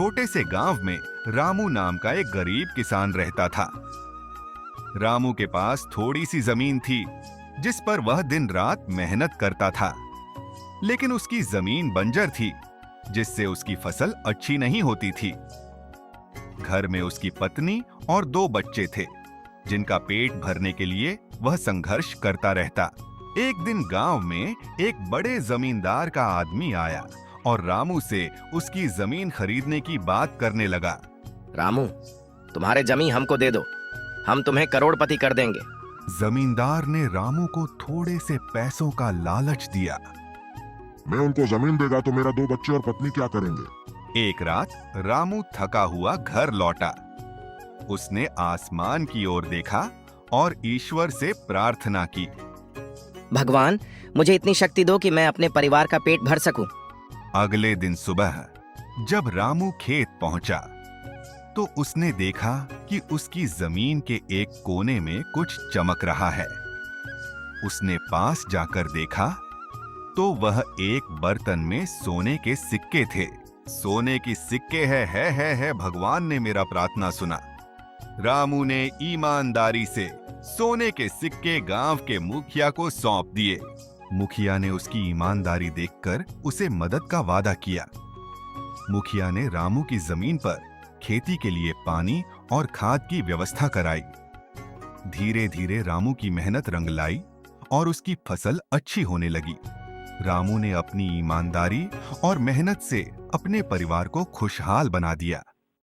छोटे से गांव में रामू नाम का एक गरीब किसान रहता था। रामू के पास थोड़ी सी जमीन थी जिस पर वह दिन रात मेहनत करता था, लेकिन उसकी जमीन बंजर थी जिससे उसकी फसल अच्छी नहीं होती थी। घर में उसकी पत्नी और 2 बच्चे थे जिनका पेट भरने के लिए वह संघर्ष करता रहता। एक दिन गांव में एक बड़े जमींदार का आदमी आया और रामू से उसकी जमीन खरीदने की बात करने लगा। रामू, तुम्हारे जमीन हमको दे दो, हम तुम्हें करोड़पति कर देंगे। जमींदार ने रामू को थोड़े से पैसों का लालच दिया। मैं उनको जमीन देगा तो मेरा 2 बच्चे और पत्नी क्या करेंगे? एक रात रामू थका हुआ घर लौटा। उसने आसमान की ओर देखा और ईश्वर से प्रार्थना की। भगवान, मुझे इतनी शक्ति दो कि मैं अपने परिवार का पेट भर सकूं। अगले दिन सुबह जब रामू खेत पहुंचा तो उसने देखा कि उसकी जमीन के एक कोने में कुछ चमक रहा है। उसने पास जाकर देखा तो वह एक बर्तन में सोने के सिक्के थे। सोने की सिक्के है, भगवान ने मेरा प्रार्थना सुना। रामू ने ईमानदारी से सोने के सिक्के गांव के मुखिया को सौंप दिए। मुखिया ने उसकी ईमानदारी देखकर उसे मदद का वादा किया। मुखिया ने रामू की जमीन पर खेती के लिए पानी और खाद की व्यवस्था कराई। धीरे धीरे रामू की मेहनत रंग लाई और उसकी फसल अच्छी होने लगी। रामू ने अपनी ईमानदारी और मेहनत से अपने परिवार को खुशहाल बना दिया।